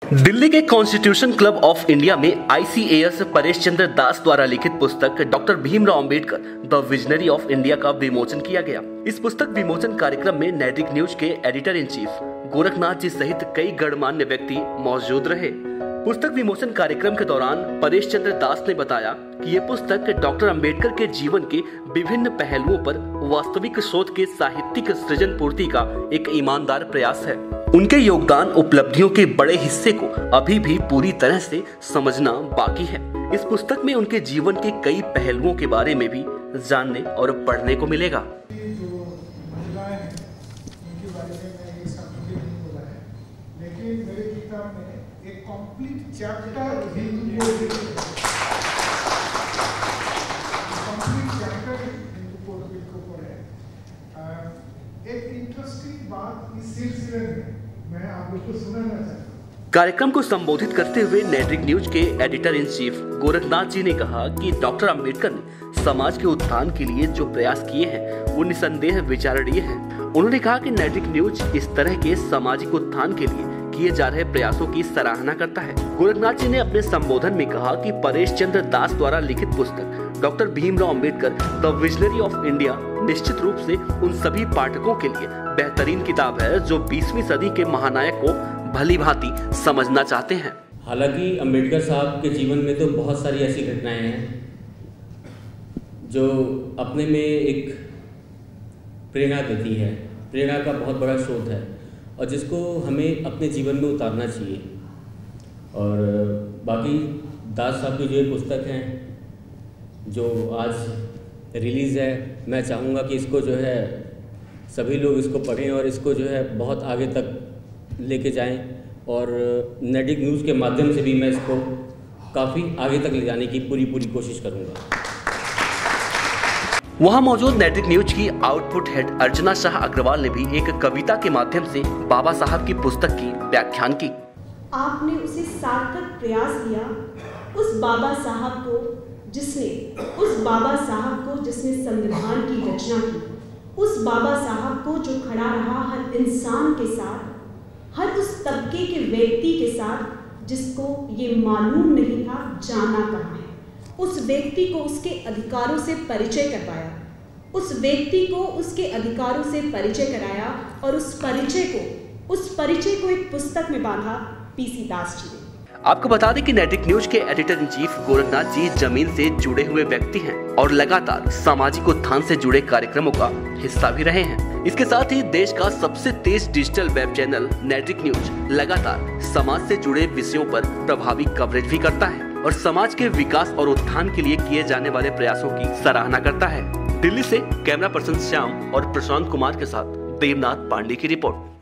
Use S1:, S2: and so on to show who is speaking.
S1: दिल्ली के constitution club of India में ICAS Paresh चंद्र दास द्वारा लिखित पुस्तक doctor Bhimrao Ambedkar the visionary of India का विमोचन किया गया। इस पुस्तक विमोचन कार्यक्रम में नैतिक न्यूज के editor in chief Gorakhnath ji सहित कई गणमान्य व्यक्ति मौजूद रहे। पुस्तक विमोचन कार्यक्रम के दौरान परेश चंद्र दास ने बताया कि ये पुस्तक डॉक्टर अंबेडकर के जीवन के विभिन्न पहलुओं पर वास्तविक शोध के साहित्यिक सृजन पूर्ति का एक ईमानदार प्रयास है। उनके योगदान उपलब्धियों के बड़े हिस्से को अभी भी पूरी तरह से समझना बाकी है। इस पुस्तक में उनके जीवन के कई पहलुओं के बारे में भी जानने और पढ़ने को मिलेगा।
S2: एक इंटरेस्टिंग बात इस सिलसिले में मैं आप लोग को सुनाना चाहता हूं।
S1: कार्यक्रम को संबोधित करते हुए नैतिक न्यूज के editor in chief Gorakhnath ji ने कहा कि डॉक्टर अंबेडकर ने समाज के उत्थान के लिए जो प्रयास किए हैं वो निसंदेह विचारणीय है। उन्होंने कहा कि नैतिक न्यूज इस तरह के सामाजिक उत्थान के लिए किए जा रहे प्रयासों की सराहना करता है। गोरखनाथ जी ने अपने संबोधन में कहा कि परेश चंद्र दास द्वारा लिखित पुस्तक doctor Bhimrao Ambedkar the visionary of India निश्चित रूप से उन सभी पाठकों के लिए बेहतरीन किताब है जो 20वीं सदी के महानायक को भली भांति समझना चाहते हैं।
S3: हालांकि अंबेडकर साहब के जीवन में तो बहुत सारी ऐसी घटनाएं हैं जो अपने में एक प्रेरणा देती है, प्रेरणा का बहुत बड़ा स्रोत है और जिसको हमें अपने जीवन में उतारना चाहिए। और बाकी दास साहब की जो पुस्तक है जो आज रिलीज़ है, मैं चाहूँगा कि इसको जो है सभी लोग इसको पढ़ें और इसको जो है बहुत आगे तक लेके जाएं और नैतिक न्यूज़ के माध्यम से भी मैं इसको काफ़ी आगे तक ले जाने की पूरी कोशिश करूँगा।
S1: वहां मौजूद नैतिक न्यूज की आउटपुट हेड अर्चना शाह अग्रवाल ने भी एक कविता के माध्यम से बाबा साहब की पुस्तक की व्याख्यान की।
S4: आपने उसे सार्थक प्रयास दिया, उस बाबा साहब को जिसने संविधान की रचना की, उस बाबा साहब को जो खड़ा रहा हर इंसान के साथ, हर उस तबके के व्यक्ति के साथ जिसको ये मालूम नहीं था जाना कहाँ है। उस व्यक्ति को उसके अधिकारों से परिचय करवाया, उस व्यक्ति को उसके अधिकारों से परिचय कराया और उस परिचय को एक पुस्तक में बांधा PC दास जी ने।
S1: आपको बता दें कि नैतिक न्यूज के editor in chief Gorakhnath ji जमीन से जुड़े हुए व्यक्ति हैं और लगातार सामाजिक उत्थान से जुड़े कार्यक्रमों का हिस्सा भी रहे हैं। इसके साथ ही देश का सबसे तेज डिजिटल वेब चैनल नैतिक न्यूज लगातार समाज से जुड़े विषयों पर प्रभावी कवरेज भी करता है और समाज के विकास और उत्थान के लिए किए जाने वाले प्रयासों की सराहना करता है। दिल्ली से कैमरा पर्सन श्याम और प्रशांत कुमार के साथ देवनाथ पांडे की रिपोर्ट।